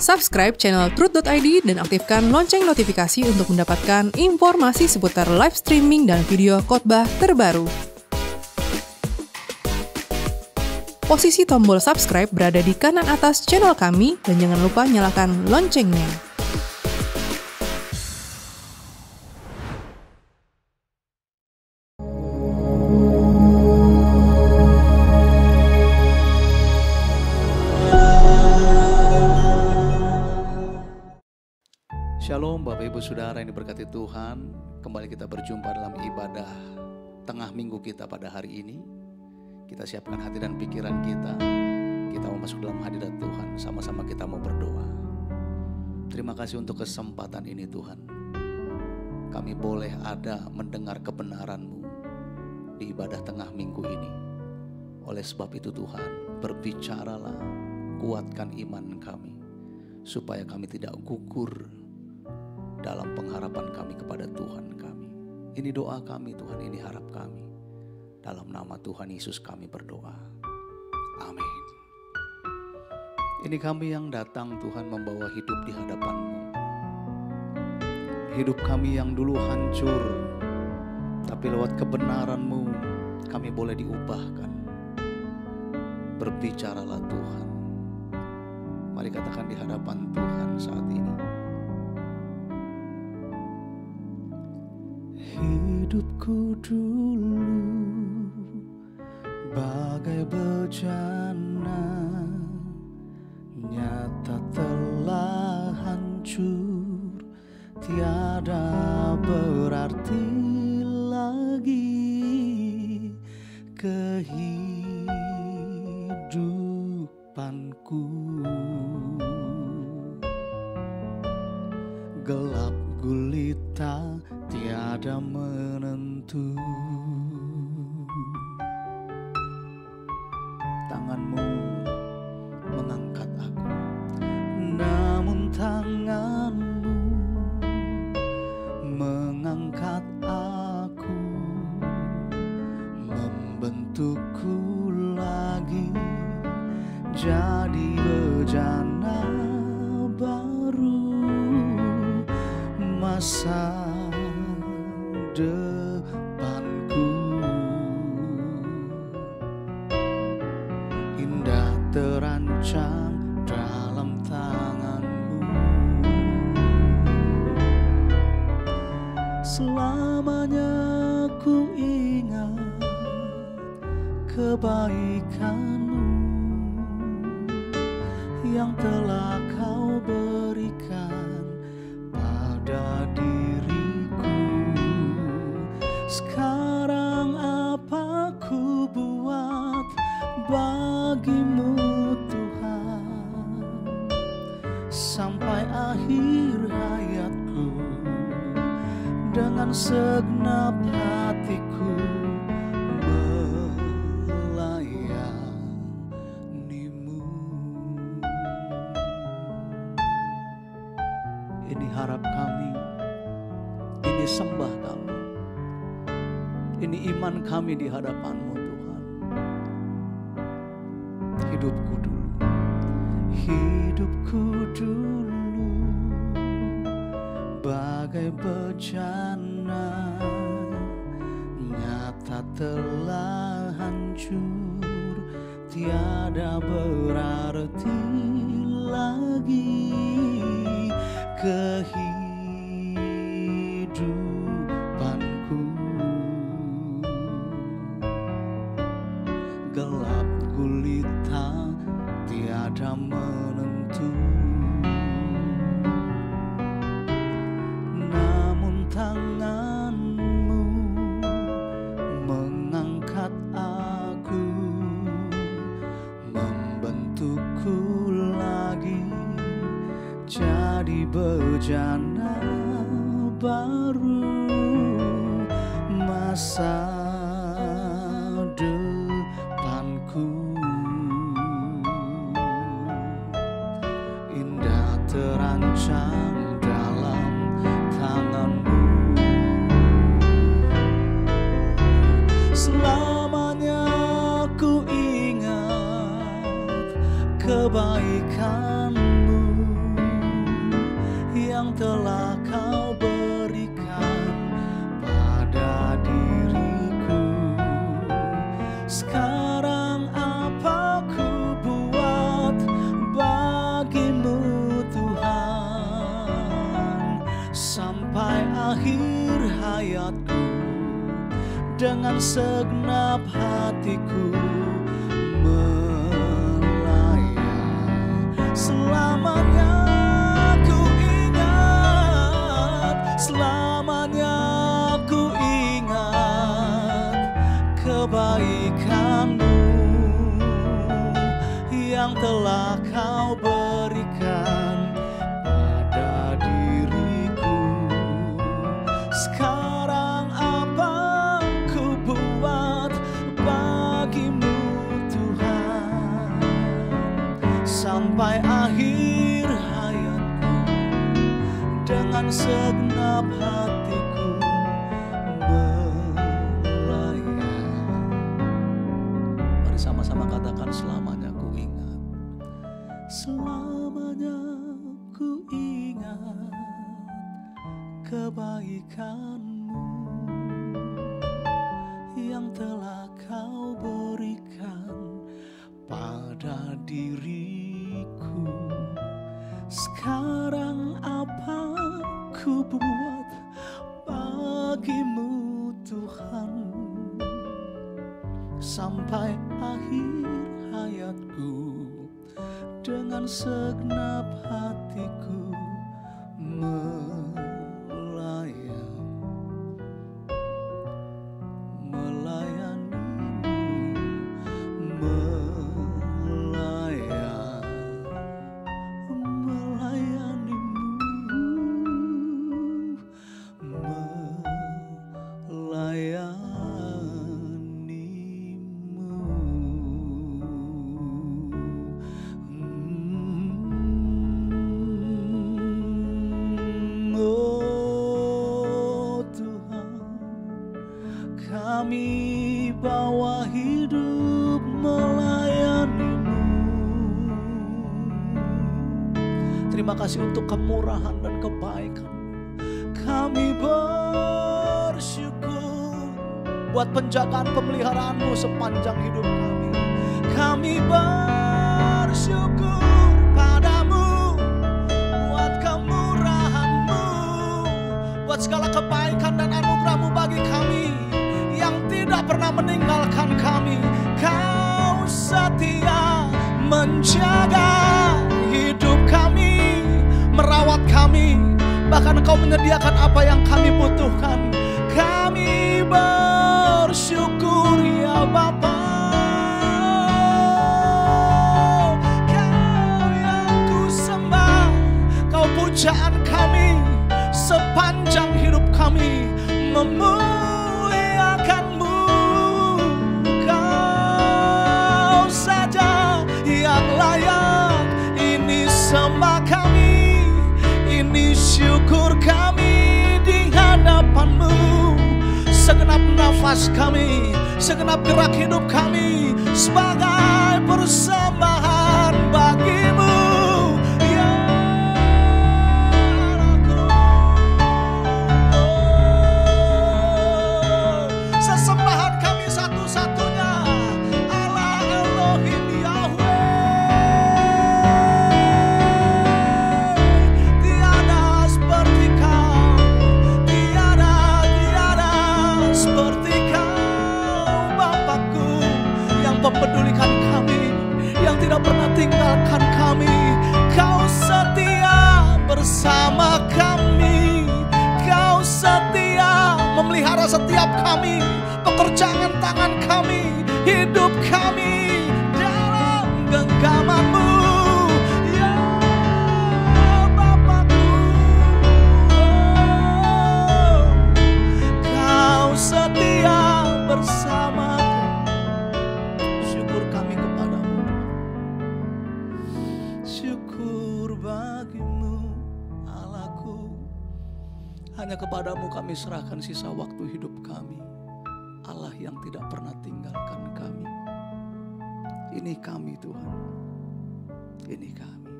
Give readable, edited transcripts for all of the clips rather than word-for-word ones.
Subscribe channel Truth.id dan aktifkan lonceng notifikasi untuk mendapatkan informasi seputar live streaming dan video khotbah terbaru. Posisi tombol subscribe berada di kanan atas channel kami dan jangan lupa nyalakan loncengnya. Shalom Bapak Ibu Saudara yang diberkati Tuhan. Kembali kita berjumpa dalam ibadah tengah minggu kita pada hari ini. Kita siapkan hati dan pikiran kita. Kita mau masuk dalam hadirat Tuhan. Sama-sama kita mau berdoa. Terima kasih untuk kesempatan ini Tuhan. Kami boleh ada mendengar kebenaran-Mu di ibadah tengah minggu ini. Oleh sebab itu Tuhan, berbicaralah, kuatkan iman kami. Supaya kami tidak gugur dalam pengharapan kami kepada Tuhan kami. Ini doa kami Tuhan, ini harap kami. Dalam nama Tuhan Yesus kami berdoa. Amin. Ini kami yang datang Tuhan membawa hidup di hadapan-Mu. Hidup kami yang dulu hancur, tapi lewat kebenaran-Mu kami boleh diubahkan. Berbicaralah Tuhan. Mari katakan di hadapan Tuhan saat ini. Hidupku dulu bagai bejana, nyata telah hancur, tiada berarti lagi kehidupanku. Gelap gulita tiada menentu. Tangan-Mu mengangkat aku, namun tangan-Mu mengangkat aku, membentukku lagi jadi bejana baru. Masa depanku indah terancang dalam tangan-Mu. Selamanya ku ingat kebaikan-Mu yang telah Kau berikan pada diriku. Sekarang apa ku buat bagi-Mu Tuhan, sampai akhir hayatku dengan segenap hatiku melayani-Mu. Ini harap kami, ini sembah kami, ini iman kami di hadapan-Mu Tuhan. Hidupku dulu bagai bejana, nyata telah hancur, tiada berarti lagi kehidupanku. Gelap gulita tiada menentu, namun tangan-Mu mengangkat aku, membentukku lagi jadi bejana baru. Masa depanku indah terancang dalam tangan-Mu. Selamanya ku ingat kebaikan-Mu yang telah Kau berikan pada diriku. Sekarang apa ku buat bagimu Tuhan, sampai akhir hayatku dengan segenap hatiku melayani. Selamanya ku ingat, selamanya ku ingat kebaikan-Mu yang telah Kau berikan pada diriku. Sekarang apa ku buat bagimu Tuhan, sampai akhir hayatku dengan segenap hatiku melayani. Mari sama-sama katakan, selamanya ku ingat, selamanya ku ingat kebaikan-Mu yang telah Kau berikan pada diriku. Sekarang apa ku buat bagimu Tuhan, sampai akhir hayatku dengan segenap hatiku kami bawa hidup melayani-Mu. Terima kasih untuk kemurahan dan kebaikan. Kami bersyukur buat penjagaan pemeliharaan-Mu sepanjang hidup kami. Kami bersyukur padamu buat kemurahan-Mu, buat segala kebaikan dan anugerah-Mu bagi kami yang tidak pernah meninggalkan kami. Kau setia menjaga hidup kami, merawat kami, bahkan Kau menyediakan apa yang kami butuhkan. Kami bersyukur ya Bapa. Kau yang ku sembah, Kau pujaan kami sepanjang hidup kami. Memuliakan-Mu, Kau saja yang layak. Ini sembah kami, ini syukur kami di hadapan-Mu. Segenap nafas kami, segenap gerak hidup kami sebagai persembahan bagi-Mu. Mempedulikan kami, yang tidak pernah tinggalkan kami. Kau setia bersama kami. Kau setia memelihara setiap kami, pekerjaan tangan kami, hidup kami dalam genggaman-Mu ya Bapakku. Kau setia bersama. Hanya kepadamu kami serahkan sisa waktu hidup kami. Allah yang tidak pernah tinggalkan kami. Ini kami Tuhan. Ini kami.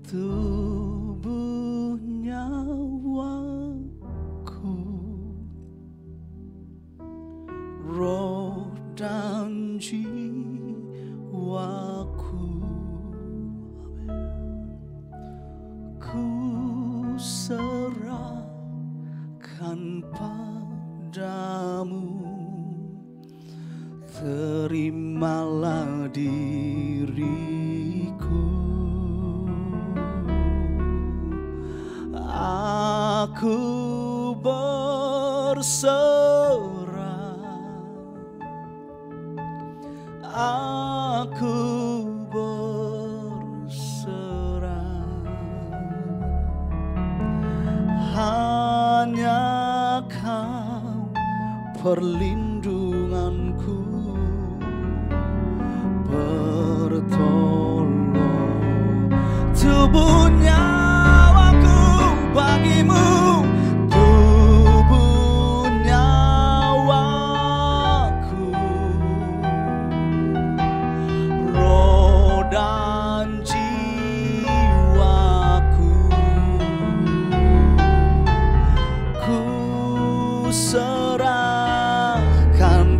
Tubuh padamu, terimalah diriku. Aku berserah, aku berserah, hanya Kau perlindunganku, bertolong. Tubuh nyawaku bagimu, tubuh nyawaku, roh dan jiwaku, ku serahkan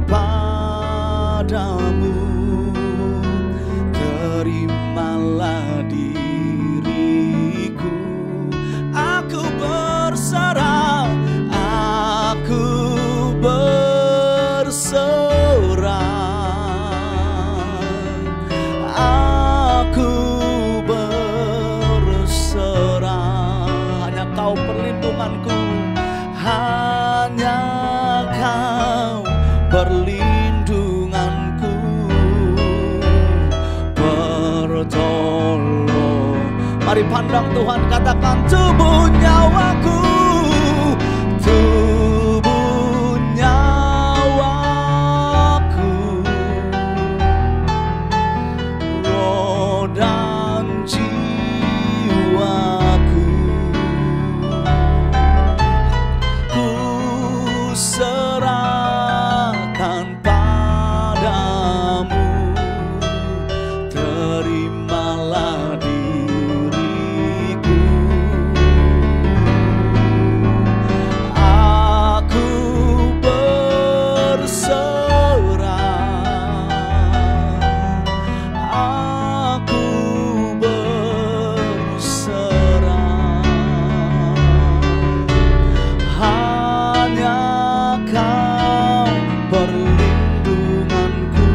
padamu, terimalah diriku. Aku berserah, aku berserah, aku berserah. Hanya Kau perlindunganku, hanya Kau perlindunganku, bertolong. Mari pandang Tuhan, katakan tubuh nyawaku, tubuh nyawaku, roh dan jiwaku, ku serahkan padamu, terimalah diriku. Aku berserah, aku berserah, hanya Kau perlindunganku,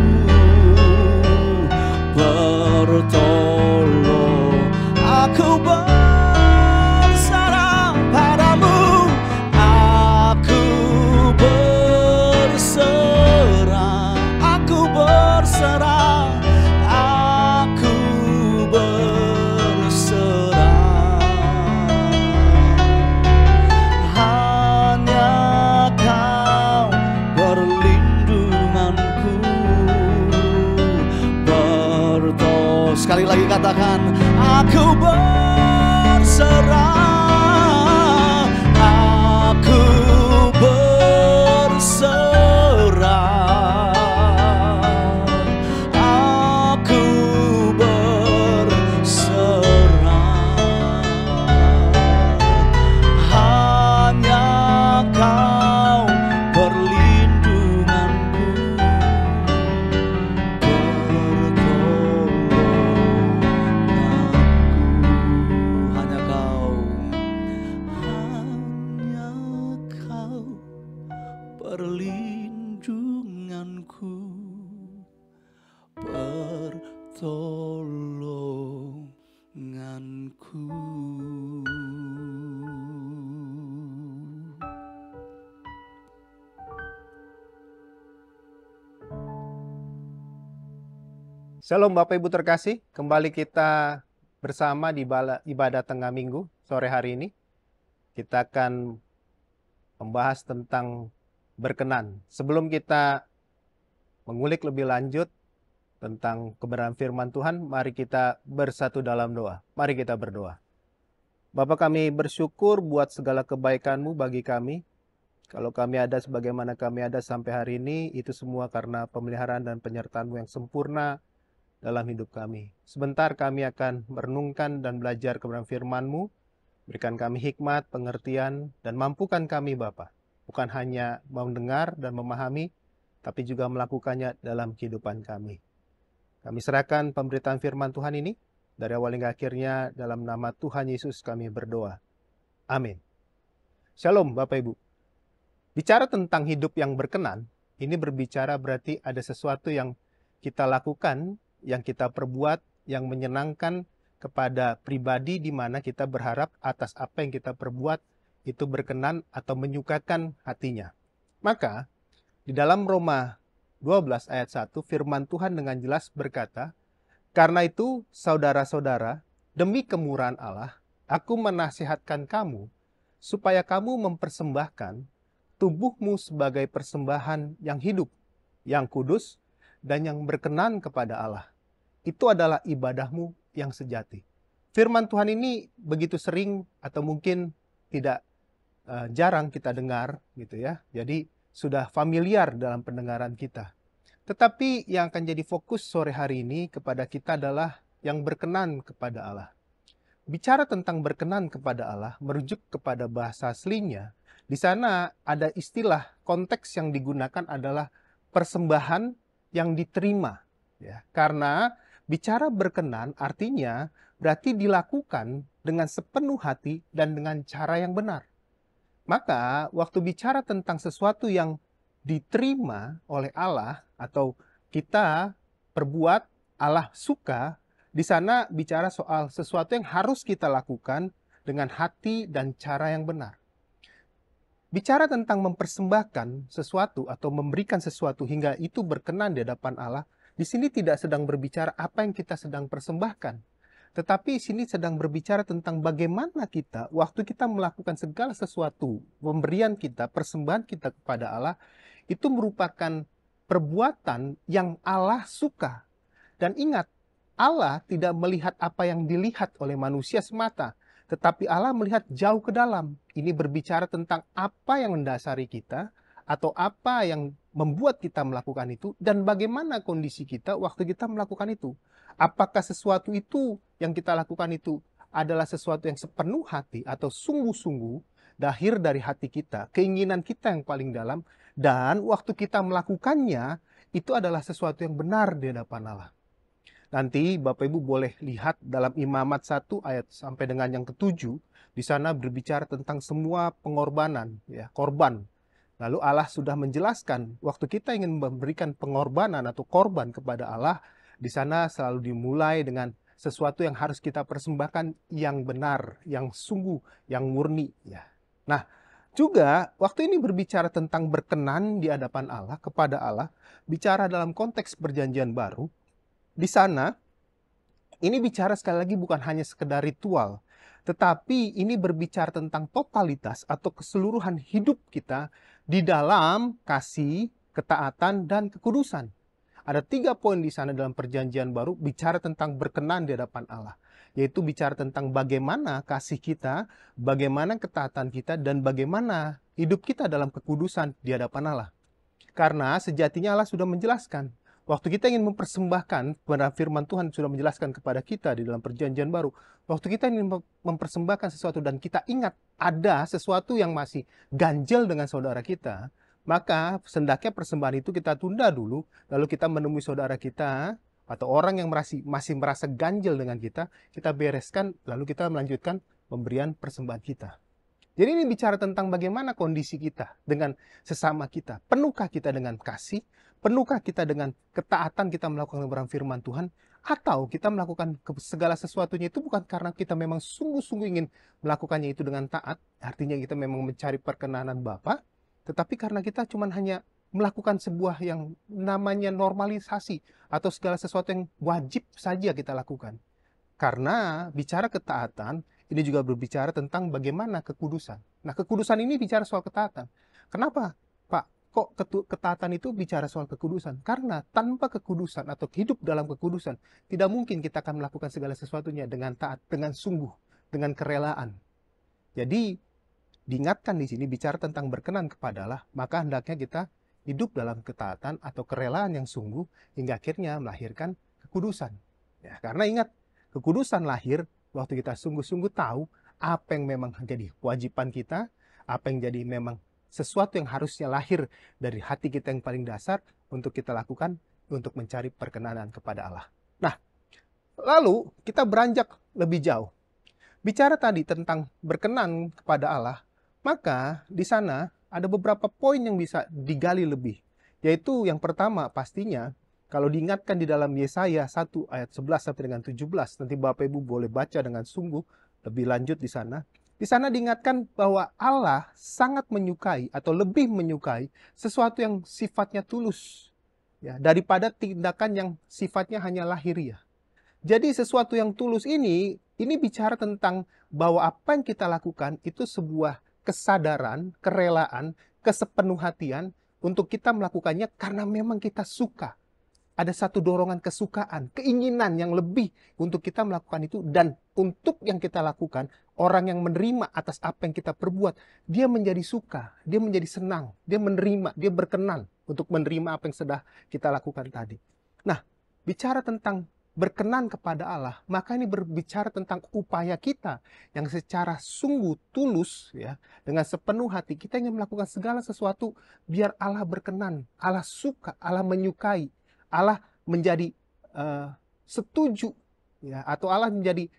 bertolong. Aku berserah padamu, aku berserah, aku berserah, aku berserah, hanya Kau perlindunganku, bertolong. Sekali lagi katakan, aku berserah, aku berserah, aku berserah, hanya Kau perlindunganku, hanya Kau perlindunganku, pertolonganku. Shalom Bapak Ibu terkasih, kembali kita bersama di ibadah tengah minggu sore hari ini. Kita akan membahas tentang berkenan. Sebelum kita mengulik lebih lanjut tentang kebenaran firman Tuhan, mari kita bersatu dalam doa. Mari kita berdoa. Bapa, kami bersyukur buat segala kebaikan-Mu bagi kami. Kalau kami ada sebagaimana kami ada sampai hari ini, itu semua karena pemeliharaan dan penyertaan-Mu yang sempurna dalam hidup kami. Sebentar kami akan merenungkan dan belajar kebenaran firman-Mu. Berikan kami hikmat, pengertian, dan mampukan kami Bapa. Bukan hanya mendengar dan memahami, tapi juga melakukannya dalam kehidupan kami. Kami serahkan pemberitaan firman Tuhan ini, dari awal hingga akhirnya, dalam nama Tuhan Yesus kami berdoa. Amin. Shalom Bapak Ibu. Bicara tentang hidup yang berkenan, ini berbicara berarti ada sesuatu yang kita lakukan, yang kita perbuat, yang menyenangkan kepada pribadi di mana kita berharap atas apa yang kita perbuat itu berkenan atau menyukakan hatinya. Maka, di dalam Roma 12 ayat 1, firman Tuhan dengan jelas berkata, "Karena itu, saudara-saudara, demi kemurahan Allah, aku menasihatkan kamu, supaya kamu mempersembahkan tubuhmu sebagai persembahan yang hidup, yang kudus, dan yang berkenan kepada Allah. Itu adalah ibadahmu yang sejati." Firman Tuhan ini begitu sering atau mungkin tidak jarang kita dengar gitu ya. Jadi sudah familiar dalam pendengaran kita. Tetapi yang akan jadi fokus sore hari ini kepada kita adalah yang berkenan kepada Allah. Bicara tentang berkenan kepada Allah merujuk kepada bahasa aslinya. Di sana ada istilah, konteks yang digunakan adalah persembahan yang diterima. Ya, karena bicara berkenan artinya berarti dilakukan dengan sepenuh hati dan dengan cara yang benar. Maka waktu bicara tentang sesuatu yang diterima oleh Allah atau kita perbuat, Allah suka, di sana bicara soal sesuatu yang harus kita lakukan dengan hati dan cara yang benar. Bicara tentang mempersembahkan sesuatu atau memberikan sesuatu hingga itu berkenan di hadapan Allah, di sini tidak sedang berbicara apa yang kita sedang persembahkan. Tetapi sini sedang berbicara tentang bagaimana kita, waktu kita melakukan segala sesuatu, pemberian kita, persembahan kita kepada Allah, itu merupakan perbuatan yang Allah suka. Dan ingat, Allah tidak melihat apa yang dilihat oleh manusia semata, tetapi Allah melihat jauh ke dalam. Ini berbicara tentang apa yang mendasari kita, atau apa yang membuat kita melakukan itu, dan bagaimana kondisi kita waktu kita melakukan itu. Apakah sesuatu itu yang kita lakukan itu adalah sesuatu yang sepenuh hati atau sungguh-sungguh lahir dari hati kita, keinginan kita yang paling dalam, dan waktu kita melakukannya itu adalah sesuatu yang benar di hadapan Allah. Nanti Bapak Ibu boleh lihat dalam Imamat 1 ayat sampai dengan yang ke-7, di sana berbicara tentang semua pengorbanan, ya, korban. Lalu Allah sudah menjelaskan waktu kita ingin memberikan pengorbanan atau korban kepada Allah, di sana selalu dimulai dengan sesuatu yang harus kita persembahkan yang benar, yang sungguh, yang murni. Ya. Nah, juga waktu ini berbicara tentang berkenan di hadapan Allah, kepada Allah, bicara dalam konteks perjanjian baru, di sana ini bicara sekali lagi bukan hanya sekedar ritual, tetapi ini berbicara tentang totalitas atau keseluruhan hidup kita di dalam kasih, ketaatan, dan kekudusan. Ada 3 poin di sana dalam perjanjian baru bicara tentang berkenan di hadapan Allah. Yaitu bicara tentang bagaimana kasih kita, bagaimana ketaatan kita, dan bagaimana hidup kita dalam kekudusan di hadapan Allah. Karena sejatinya Allah sudah menjelaskan. Waktu kita ingin mempersembahkan, kepada firman Tuhan sudah menjelaskan kepada kita di dalam perjanjian baru. Waktu kita ingin mempersembahkan sesuatu dan kita ingat ada sesuatu yang masih ganjel dengan saudara kita, maka hendaknya persembahan itu kita tunda dulu, lalu kita menemui saudara kita atau orang yang masih merasa ganjel dengan kita bereskan, lalu kita melanjutkan pemberian persembahan kita. Jadi ini bicara tentang bagaimana kondisi kita dengan sesama kita. Penuhkah kita dengan kasih? Penuhkah kita dengan ketaatan kita melakukan kebenaran firman Tuhan? Atau kita melakukan segala sesuatunya itu bukan karena kita memang sungguh-sungguh ingin melakukannya itu dengan taat, artinya kita memang mencari perkenanan Bapa, tetapi karena kita cuma hanya melakukan sebuah yang namanya normalisasi atau segala sesuatu yang wajib saja kita lakukan. Karena bicara ketaatan, ini juga berbicara tentang bagaimana kekudusan. Nah, kekudusan ini bicara soal ketaatan. Kenapa, Pak? Kok ketaatan itu bicara soal kekudusan? Karena tanpa kekudusan atau hidup dalam kekudusan, tidak mungkin kita akan melakukan segala sesuatunya dengan taat, dengan sungguh, dengan kerelaan. Jadi, diingatkan di sini bicara tentang berkenan kepada Allah, maka hendaknya kita hidup dalam ketaatan atau kerelaan yang sungguh hingga akhirnya melahirkan kekudusan. Ya, karena ingat, kekudusan lahir waktu kita sungguh-sungguh tahu apa yang memang jadi kewajiban kita, apa yang jadi memang sesuatu yang harusnya lahir dari hati kita yang paling dasar untuk kita lakukan untuk mencari perkenanan kepada Allah. Nah, lalu kita beranjak lebih jauh. Bicara tadi tentang berkenan kepada Allah, maka di sana ada beberapa poin yang bisa digali lebih. Yaitu yang pertama pastinya, kalau diingatkan di dalam Yesaya 1 ayat 11 sampai dengan 17, nanti Bapak Ibu boleh baca dengan sungguh lebih lanjut di sana. Di sana diingatkan bahwa Allah sangat menyukai atau lebih menyukai sesuatu yang sifatnya tulus, ya, daripada tindakan yang sifatnya hanya lahiriah. Jadi sesuatu yang tulus ini bicara tentang bahwa apa yang kita lakukan itu sebuah kesadaran, kerelaan, kesepenuhhatian untuk kita melakukannya karena memang kita suka. Ada satu dorongan kesukaan, keinginan yang lebih untuk kita melakukan itu. Dan untuk yang kita lakukan, orang yang menerima atas apa yang kita perbuat, dia menjadi suka, dia menjadi senang, dia menerima, dia berkenan untuk menerima apa yang sudah kita lakukan tadi. Nah, bicara tentang berkenan kepada Allah, maka ini berbicara tentang upaya kita yang secara sungguh tulus, ya, dengan sepenuh hati kita ingin melakukan segala sesuatu biar Allah berkenan, Allah suka, Allah menyukai, Allah menjadi setuju, ya, atau Allah menjadi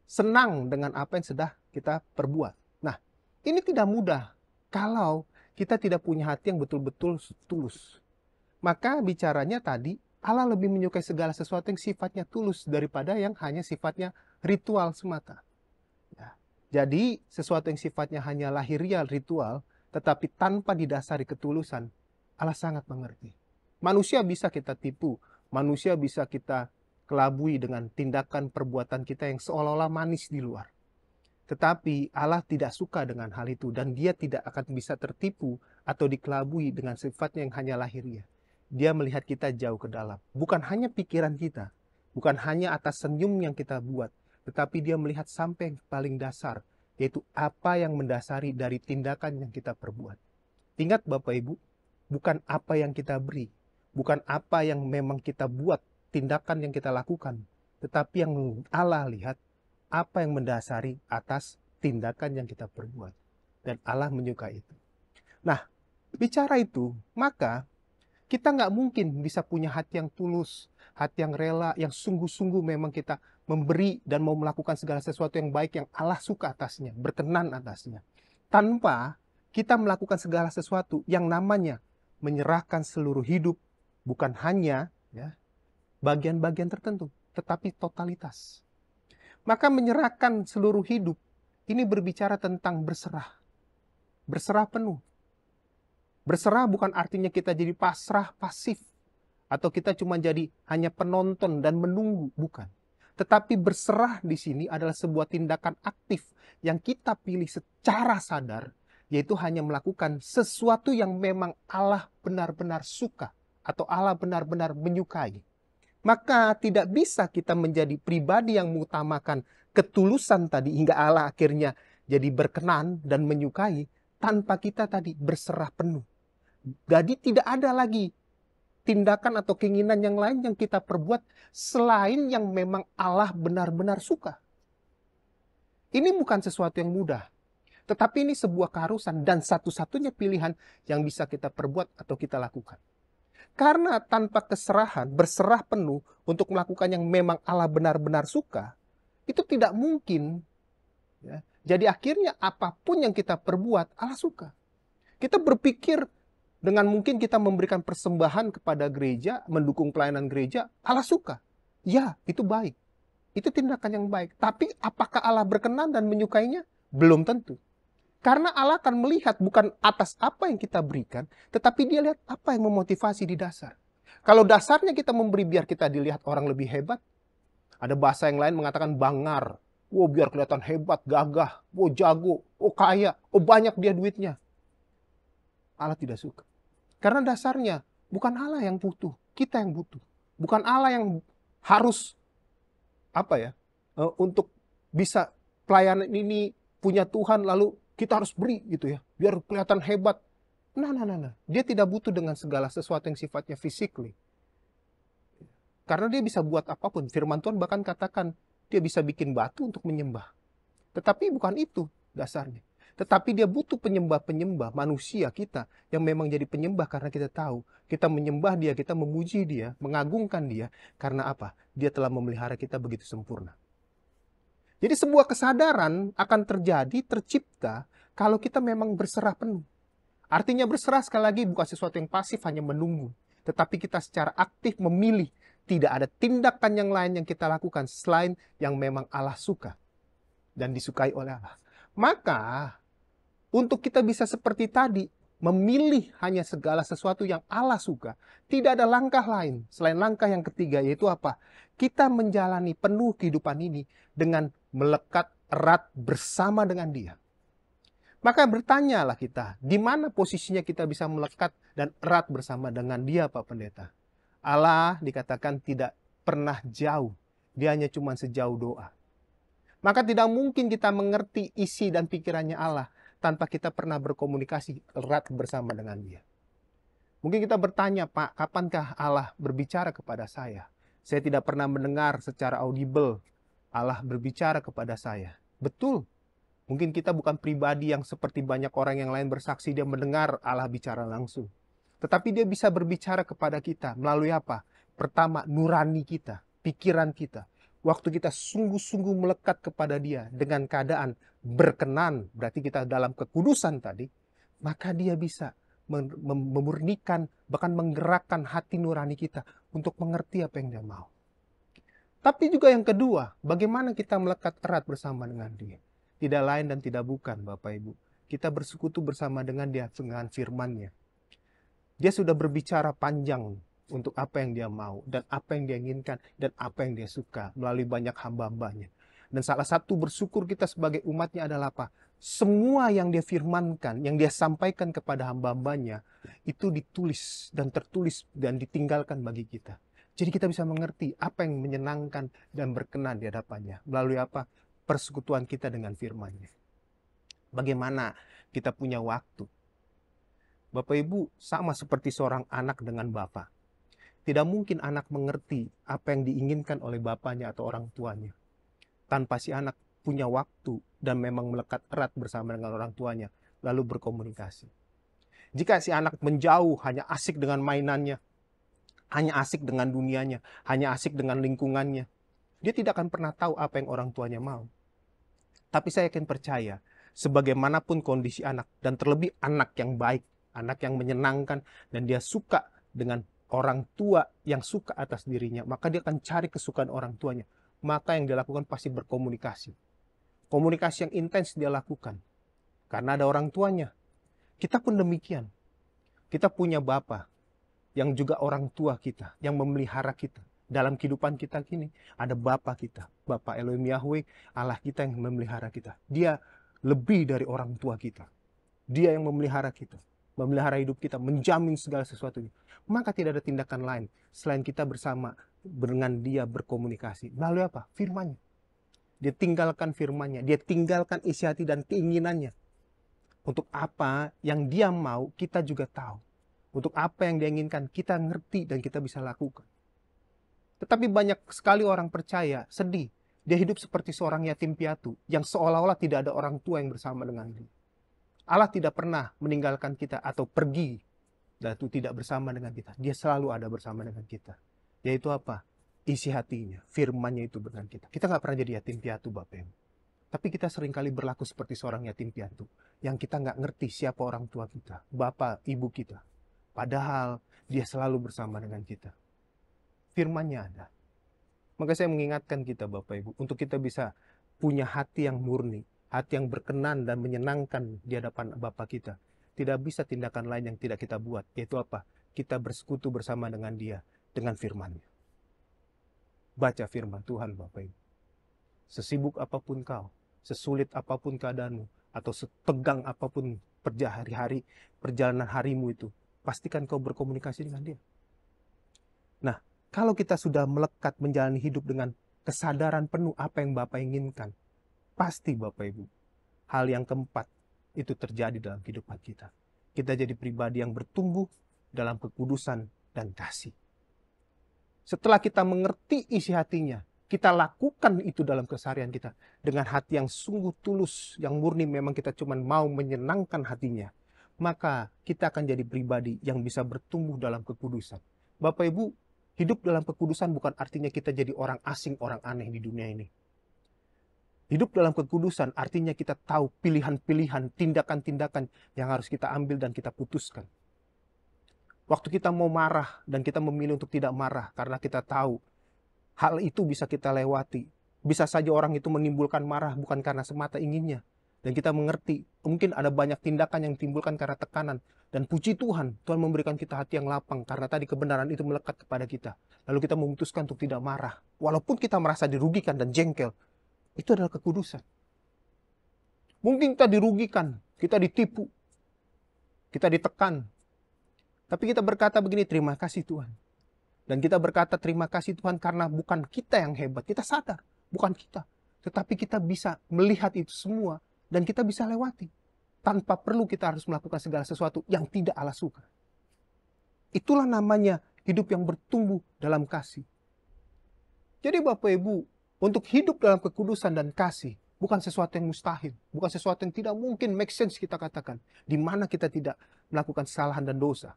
senang dengan apa yang sudah kita perbuat. Nah, ini tidak mudah kalau kita tidak punya hati yang betul-betul tulus. Maka bicaranya tadi, Allah lebih menyukai segala sesuatu yang sifatnya tulus daripada yang hanya sifatnya ritual semata. Ya. Jadi sesuatu yang sifatnya hanya lahiriah ritual, tetapi tanpa didasari ketulusan, Allah sangat mengerti. Manusia bisa kita tipu, manusia bisa kita kelabui dengan tindakan perbuatan kita yang seolah-olah manis di luar. Tetapi Allah tidak suka dengan hal itu dan dia tidak akan bisa tertipu atau dikelabui dengan sifatnya yang hanya lahiriah. Dia melihat kita jauh ke dalam. Bukan hanya pikiran kita, bukan hanya atas senyum yang kita buat, tetapi dia melihat sampai yang paling dasar, yaitu apa yang mendasari dari tindakan yang kita perbuat. Ingat Bapak Ibu, bukan apa yang kita beri, bukan apa yang memang kita buat, tindakan yang kita lakukan, tetapi yang Allah lihat, apa yang mendasari atas tindakan yang kita perbuat. Dan Allah menyukai itu. Nah, bicara itu, maka kita nggak mungkin bisa punya hati yang tulus, hati yang rela, yang sungguh-sungguh memang kita memberi dan mau melakukan segala sesuatu yang baik yang Allah suka atasnya, berkenan atasnya. Tanpa kita melakukan segala sesuatu yang namanya menyerahkan seluruh hidup, bukan hanya ya, bagian-bagian tertentu, tetapi totalitas. Maka menyerahkan seluruh hidup, ini berbicara tentang berserah. Berserah penuh. Berserah bukan artinya kita jadi pasrah, pasif. Atau kita cuma jadi hanya penonton dan menunggu, bukan. Tetapi berserah di sini adalah sebuah tindakan aktif yang kita pilih secara sadar, yaitu hanya melakukan sesuatu yang memang Allah benar-benar suka atau Allah benar-benar menyukai. Maka tidak bisa kita menjadi pribadi yang mengutamakan ketulusan tadi hingga Allah akhirnya jadi berkenan dan menyukai tanpa kita tadi berserah penuh. Jadi tidak ada lagi tindakan atau keinginan yang lain yang kita perbuat selain yang memang Allah benar-benar suka. Ini bukan sesuatu yang mudah, tetapi ini sebuah keharusan dan satu-satunya pilihan yang bisa kita perbuat atau kita lakukan. Karena tanpa keserahan, berserah penuh untuk melakukan yang memang Allah benar-benar suka, itu tidak mungkin. Ya. Jadi akhirnya apapun yang kita perbuat, Allah suka. Kita berpikir dengan mungkin kita memberikan persembahan kepada gereja, mendukung pelayanan gereja, Allah suka. Ya, itu baik. Itu tindakan yang baik. Tapi apakah Allah berkenan dan menyukainya? Belum tentu. Karena Allah akan melihat bukan atas apa yang kita berikan, tetapi dia lihat apa yang memotivasi di dasar. Kalau dasarnya kita memberi biar kita dilihat orang lebih hebat, ada bahasa yang lain mengatakan bangar. Wow, biar kelihatan hebat, gagah, wow, jago, oh kaya, oh banyak dia duitnya. Allah tidak suka. Karena dasarnya bukan Allah yang butuh, kita yang butuh. Bukan Allah yang harus untuk bisa pelayanan ini punya Tuhan lalu kita harus beri gitu ya, biar kelihatan hebat. Nah. Dia tidak butuh dengan segala sesuatu yang sifatnya physically. Karena dia bisa buat apapun. Firman Tuhan bahkan katakan dia bisa bikin batu untuk menyembah. Tetapi bukan itu dasarnya. Tetapi dia butuh penyembah-penyembah manusia kita yang memang jadi penyembah karena kita tahu. Kita menyembah dia, kita memuji dia, mengagungkan dia. Karena apa? Dia telah memelihara kita begitu sempurna. Jadi sebuah kesadaran akan terjadi, tercipta kalau kita memang berserah penuh. Artinya berserah sekali lagi bukan sesuatu yang pasif hanya menunggu. Tetapi kita secara aktif memilih. Tidak ada tindakan yang lain yang kita lakukan selain yang memang Allah suka dan disukai oleh Allah. Maka untuk kita bisa seperti tadi, memilih hanya segala sesuatu yang Allah suka, tidak ada langkah lain selain langkah yang ketiga, yaitu apa? Kita menjalani penuh kehidupan ini dengan melekat erat bersama dengan Dia. Maka bertanyalah kita, di mana posisinya kita bisa melekat dan erat bersama dengan Dia, Pak Pendeta? Allah dikatakan tidak pernah jauh, Dia hanya cuma sejauh doa. Maka tidak mungkin kita mengerti isi dan pikirannya Allah tanpa kita pernah berkomunikasi erat bersama dengan Dia. Mungkin kita bertanya, Pak, kapankah Allah berbicara kepada saya? Saya tidak pernah mendengar secara audible Allah berbicara kepada saya. Betul. Mungkin kita bukan pribadi yang seperti banyak orang yang lain bersaksi dia mendengar Allah bicara langsung. Tetapi Dia bisa berbicara kepada kita melalui apa? Pertama, nurani kita, pikiran kita. Waktu kita sungguh-sungguh melekat kepada Dia dengan keadaan berkenan, berarti kita dalam kekudusan tadi, maka Dia bisa memurnikan, bahkan menggerakkan hati nurani kita untuk mengerti apa yang Dia mau. Tapi juga yang kedua, bagaimana kita melekat erat bersama dengan Dia? Tidak lain dan tidak bukan, Bapak Ibu. Kita bersekutu bersama dengan Dia dengan firman-Nya. Dia sudah berbicara panjang untuk apa yang Dia mau, dan apa yang Dia inginkan, dan apa yang Dia suka melalui banyak hamba-hambanya. Dan salah satu bersyukur kita sebagai umatnya adalah apa? Semua yang Dia firmankan, yang Dia sampaikan kepada hamba-hambanya, itu ditulis dan tertulis dan ditinggalkan bagi kita. Jadi kita bisa mengerti apa yang menyenangkan dan berkenan di hadapannya. Melalui apa? Persekutuan kita dengan firman-Nya. Bagaimana kita punya waktu? Bapak Ibu sama seperti seorang anak dengan bapak. Tidak mungkin anak mengerti apa yang diinginkan oleh bapaknya atau orang tuanya tanpa si anak punya waktu dan memang melekat erat bersama dengan orang tuanya, lalu berkomunikasi. Jika si anak menjauh, hanya asik dengan mainannya, hanya asik dengan dunianya, hanya asik dengan lingkungannya, dia tidak akan pernah tahu apa yang orang tuanya mau. Tapi saya yakin percaya, sebagaimanapun kondisi anak, dan terlebih anak yang baik, anak yang menyenangkan, dan dia suka dengan orang tua yang suka atas dirinya, maka dia akan cari kesukaan orang tuanya. Maka yang dia lakukan pasti berkomunikasi. Komunikasi yang intens dia lakukan. Karena ada orang tuanya. Kita pun demikian. Kita punya Bapa yang juga orang tua kita, yang memelihara kita. Dalam kehidupan kita kini, ada Bapa kita. Bapa Elohim Yahweh, Allah kita yang memelihara kita. Dia lebih dari orang tua kita. Dia yang memelihara kita. Memelihara hidup kita, menjamin segala sesuatunya. Maka tidak ada tindakan lain selain kita bersama dengan Dia berkomunikasi. Melalui apa? Firman-Nya. Dia tinggalkan firman-Nya. Dia tinggalkan isi hati dan keinginannya. Untuk apa yang Dia mau, kita juga tahu. Untuk apa yang Dia inginkan, kita ngerti dan kita bisa lakukan. Tetapi banyak sekali orang percaya, sedih. Dia hidup seperti seorang yatim piatu yang seolah-olah tidak ada orang tua yang bersama dengan dia. Allah tidak pernah meninggalkan kita atau pergi dan itu tidak bersama dengan kita. Dia selalu ada bersama dengan kita. Yaitu apa? Isi hatinya, firman-Nya itu dengan kita. Kita nggak pernah jadi yatim piatu, Bapak Ibu. Tapi kita seringkali berlaku seperti seorang yatim piatu. Yang kita nggak ngerti siapa orang tua kita, bapak, ibu kita. Padahal Dia selalu bersama dengan kita. Firman-Nya ada. Maka saya mengingatkan kita, Bapak Ibu, untuk kita bisa punya hati yang murni, hati yang berkenan dan menyenangkan di hadapan Bapa kita. Tidak bisa tindakan lain yang tidak kita buat. Yaitu apa? Kita bersekutu bersama dengan Dia, dengan firman-Nya. Baca firman Tuhan, Bapak Ibu. Sesibuk apapun kau, sesulit apapun keadaanmu, atau setegang apapun hari-hari perjalanan harimu itu, pastikan kau berkomunikasi dengan Dia. Nah, kalau kita sudah melekat menjalani hidup dengan kesadaran penuh apa yang Bapa inginkan, pasti Bapak Ibu, hal yang keempat itu terjadi dalam kehidupan kita. Kita jadi pribadi yang bertumbuh dalam kekudusan dan kasih. Setelah kita mengerti isi hatinya, kita lakukan itu dalam keseharian kita. Dengan hati yang sungguh tulus, yang murni memang kita cuma mau menyenangkan hatinya. Maka kita akan jadi pribadi yang bisa bertumbuh dalam kekudusan. Bapak Ibu, hidup dalam kekudusan bukan artinya kita jadi orang asing, orang aneh di dunia ini. Hidup dalam kekudusan artinya kita tahu pilihan-pilihan, tindakan-tindakan yang harus kita ambil dan kita putuskan. Waktu kita mau marah dan kita memilih untuk tidak marah karena kita tahu hal itu bisa kita lewati. Bisa saja orang itu menimbulkan marah bukan karena semata inginnya. Dan kita mengerti, mungkin ada banyak tindakan yang ditimbulkan karena tekanan. Dan puji Tuhan, Tuhan memberikan kita hati yang lapang karena tadi kebenaran itu melekat kepada kita. Lalu kita memutuskan untuk tidak marah. Walaupun kita merasa dirugikan dan jengkel, itu adalah kekudusan. Mungkin kita dirugikan, kita ditipu, kita ditekan. Tapi kita berkata begini, terima kasih Tuhan. Dan kita berkata terima kasih Tuhan karena bukan kita yang hebat. Kita sadar, bukan kita. Tetapi kita bisa melihat itu semua dan kita bisa lewati. Tanpa perlu kita harus melakukan segala sesuatu yang tidak Allah suka. Itulah namanya hidup yang bertumbuh dalam kasih. Jadi Bapak Ibu, untuk hidup dalam kekudusan dan kasih, bukan sesuatu yang mustahil. Bukan sesuatu yang tidak mungkin make sense kita katakan. Di mana kita tidak melakukan kesalahan dan dosa.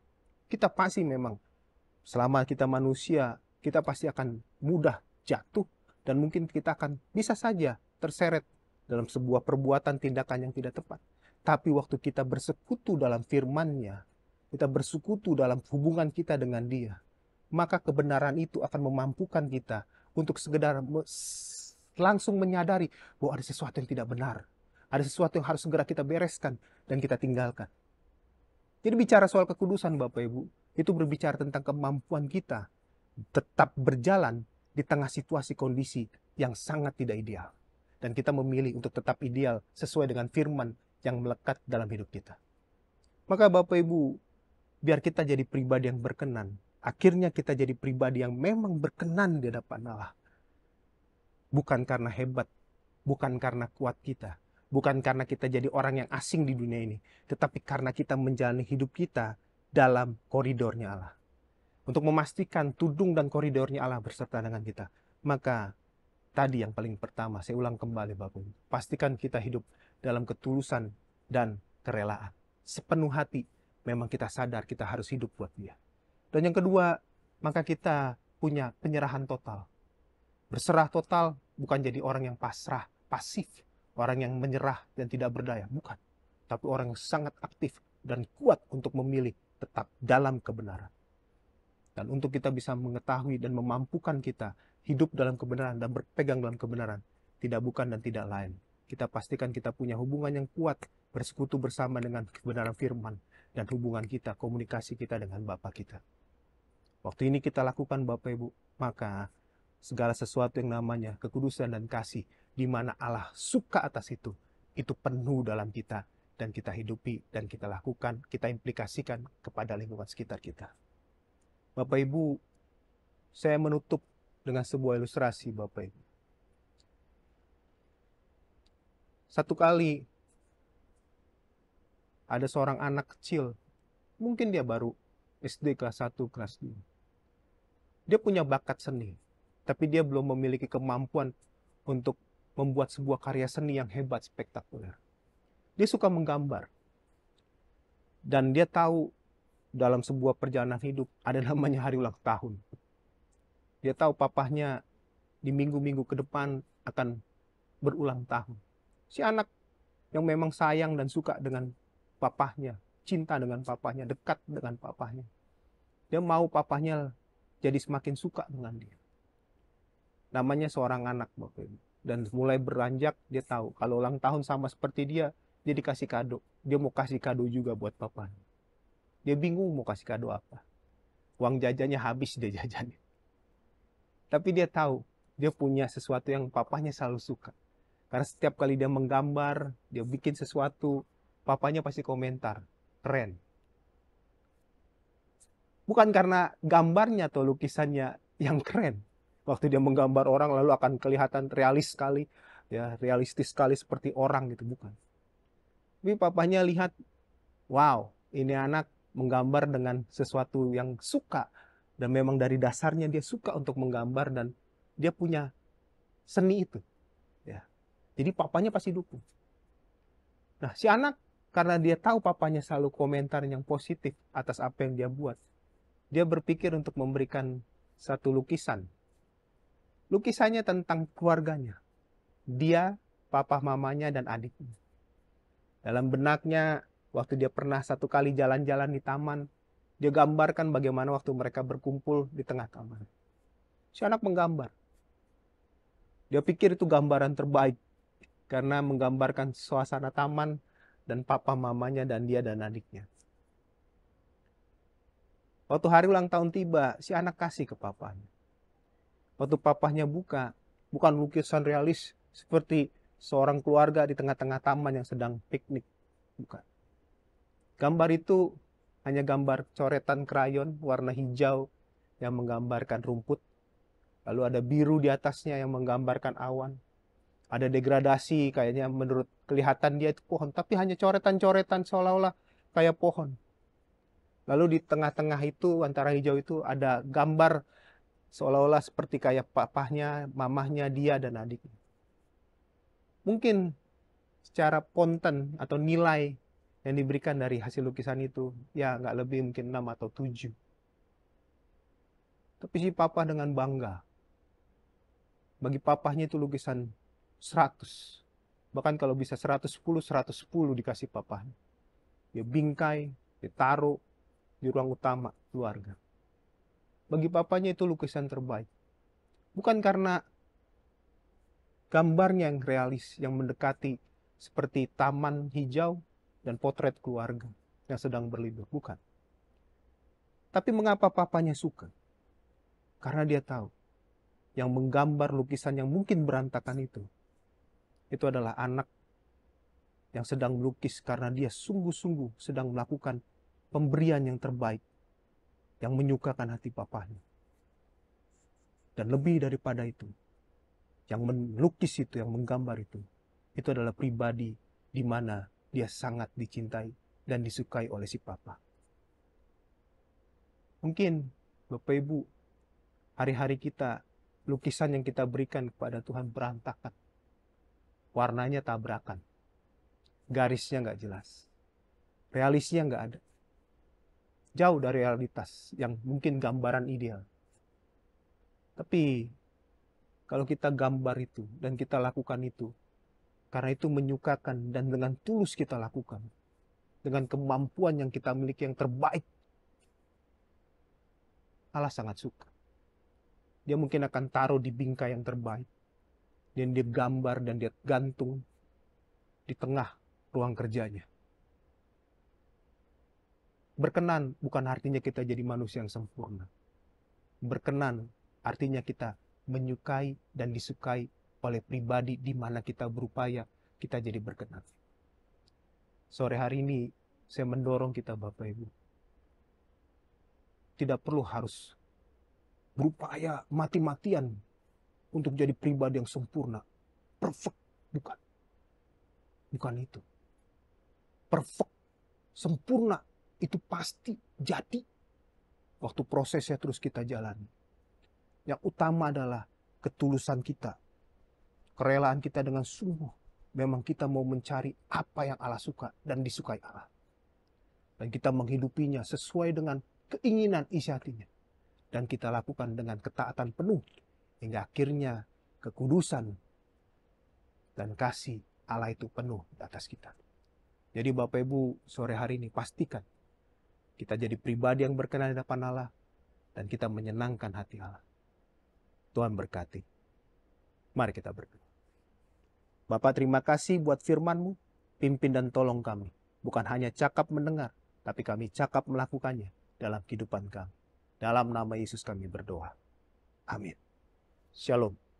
Kita pasti memang, selama kita manusia, kita pasti akan mudah jatuh. Dan mungkin kita akan bisa saja terseret dalam sebuah perbuatan tindakan yang tidak tepat. Tapi waktu kita bersekutu dalam firman-Nya, kita bersekutu dalam hubungan kita dengan Dia, maka kebenaran itu akan memampukan kita untuk sekedar langsung menyadari bahwa ada sesuatu yang tidak benar. Ada sesuatu yang harus segera kita bereskan dan kita tinggalkan. Jadi bicara soal kekudusan Bapak Ibu, itu berbicara tentang kemampuan kita tetap berjalan di tengah situasi kondisi yang sangat tidak ideal. Dan kita memilih untuk tetap ideal sesuai dengan firman yang melekat dalam hidup kita. Maka Bapak Ibu, biar kita jadi pribadi yang berkenan. Akhirnya kita jadi pribadi yang memang berkenan di hadapan Allah. Bukan karena hebat, bukan karena kuat kita, bukan karena kita jadi orang yang asing di dunia ini, tetapi karena kita menjalani hidup kita dalam koridornya Allah. Untuk memastikan tudung dan koridornya Allah berserta dengan kita. Maka tadi yang paling pertama, saya ulang kembali Bapak Ibu, pastikan kita hidup dalam ketulusan dan kerelaan. Sepenuh hati, memang kita sadar kita harus hidup buat Dia. Dan yang kedua, maka kita punya penyerahan total. Berserah total bukan jadi orang yang pasrah, pasif. Orang yang menyerah dan tidak berdaya, bukan. Tapi orang yang sangat aktif dan kuat untuk memilih tetap dalam kebenaran. Dan untuk kita bisa mengetahui dan memampukan kita hidup dalam kebenaran dan berpegang dalam kebenaran, tidak bukan dan tidak lain. Kita pastikan kita punya hubungan yang kuat, bersekutu bersama dengan kebenaran firman, dan hubungan kita, komunikasi kita dengan Bapa kita. Waktu ini kita lakukan Bapak Ibu, maka segala sesuatu yang namanya kekudusan dan kasih, di mana Allah suka atas itu penuh dalam kita, dan kita hidupi, dan kita lakukan, kita implikasikan kepada lingkungan sekitar kita. Bapak Ibu, saya menutup dengan sebuah ilustrasi Bapak Ibu. Satu kali, ada seorang anak kecil, mungkin dia baru SD kelas 1, kelas 2. Dia punya bakat seni, tapi dia belum memiliki kemampuan untuk membuat sebuah karya seni yang hebat, spektakuler. Dia suka menggambar. Dan dia tahu dalam sebuah perjalanan hidup ada namanya hari ulang tahun. Dia tahu papahnya di minggu-minggu ke depan akan berulang tahun. Si anak yang memang sayang dan suka dengan papahnya, cinta dengan papahnya, dekat dengan papahnya. Dia mau papahnya jadi semakin suka dengan dia. Namanya seorang anak Bapak Ibu. Dan mulai beranjak dia tahu kalau ulang tahun sama seperti dia dikasih kado. Dia mau kasih kado juga buat papahnya. Dia bingung mau kasih kado apa. Uang jajannya habis dia jajannya. Tapi dia tahu dia punya sesuatu yang papahnya selalu suka. Karena setiap kali dia menggambar, dia bikin sesuatu, papahnya pasti komentar, keren. Bukan karena gambarnya atau lukisannya yang keren. Waktu dia menggambar orang lalu akan kelihatan realis sekali, ya, realistis sekali seperti orang gitu, bukan. Tapi papahnya lihat, wow, ini anak menggambar dengan sesuatu yang suka. Dan memang dari dasarnya dia suka untuk menggambar dan dia punya seni itu. Ya. Jadi papanya pasti dukung. Nah, si anak karena dia tahu papanya selalu komentar yang positif atas apa yang dia buat, dia berpikir untuk memberikan satu lukisan. Lukisannya tentang keluarganya. Dia papa mamanya dan adiknya. Dalam benaknya, waktu dia pernah satu kali jalan-jalan di taman, dia gambarkan bagaimana waktu mereka berkumpul di tengah taman. Si anak menggambar. Dia pikir itu gambaran terbaik karena menggambarkan suasana taman dan papa mamanya dan dia dan adiknya. Waktu hari ulang tahun tiba, si anak kasih ke papanya. Waktu papahnya buka, bukan lukisan realis seperti seorang keluarga di tengah-tengah taman yang sedang piknik. Bukan. Gambar itu hanya gambar coretan krayon warna hijau yang menggambarkan rumput. Lalu ada biru di atasnya yang menggambarkan awan. Ada degradasi kayaknya menurut kelihatan dia itu pohon. Tapi hanya coretan-coretan seolah-olah kayak pohon. Lalu di tengah-tengah itu antara hijau itu ada gambar seolah-olah seperti kayak papahnya, mamahnya, dia dan adiknya. Mungkin secara konten atau nilai yang diberikan dari hasil lukisan itu ya nggak lebih mungkin 6 atau 7. Tapi si papa dengan bangga. Bagi papahnya itu lukisan 100. Bahkan kalau bisa 110, 110 dikasih papahnya. Dia bingkai, ditaruh di ruang utama keluarga. Bagi papanya itu lukisan terbaik. Bukan karena gambarnya yang realis, yang mendekati seperti taman hijau dan potret keluarga yang sedang berlibur. Bukan. Tapi mengapa papanya suka? Karena dia tahu yang menggambar lukisan yang mungkin berantakan itu adalah anak yang sedang melukis karena dia sungguh-sungguh sedang melakukan pemberian yang terbaik yang menyukakan hati papahnya. Dan lebih daripada itu, yang melukis itu, yang menggambar itu adalah pribadi di mana dia sangat dicintai dan disukai oleh si papa. Mungkin Bapak Ibu, hari-hari kita, lukisan yang kita berikan kepada Tuhan berantakan. Warnanya tabrakan. Garisnya nggak jelas. Realisnya nggak ada. Jauh dari realitas yang mungkin gambaran ideal. Tapi kalau kita gambar itu dan kita lakukan itu, karena itu menyukakan dan dengan tulus kita lakukan, dengan kemampuan yang kita miliki yang terbaik, Allah sangat suka. Dia mungkin akan taruh di bingkai yang terbaik. Dan dia gambar dan dia gantung di tengah ruang kerjanya. Berkenan bukan artinya kita jadi manusia yang sempurna. Berkenan artinya kita menyukai dan disukai oleh pribadi di mana kita berupaya kita jadi berkenan. Sore hari ini saya mendorong kita Bapak Ibu. Tidak perlu harus berupaya mati-matian untuk jadi pribadi yang sempurna. Perfect. Bukan. Bukan itu. Perfect. Sempurna. Itu pasti jadi. Waktu prosesnya terus kita jalani. Yang utama adalah ketulusan kita. Kerelaan kita dengan sungguh. Memang kita mau mencari apa yang Allah suka dan disukai Allah. Dan kita menghidupinya sesuai dengan keinginan isi hatinya. Dan kita lakukan dengan ketaatan penuh. Hingga akhirnya kekudusan dan kasih Allah itu penuh di atas kita. Jadi Bapak Ibu sore hari ini pastikan kita jadi pribadi yang berkenan di hadapan Allah. Dan kita menyenangkan hati Allah. Tuhan berkati. Mari kita berdoa. Bapak terima kasih buat firman-Mu. Pimpin dan tolong kami. Bukan hanya cakap mendengar. Tapi kami cakap melakukannya dalam kehidupan kami. Dalam nama Yesus kami berdoa. Amin. Shalom.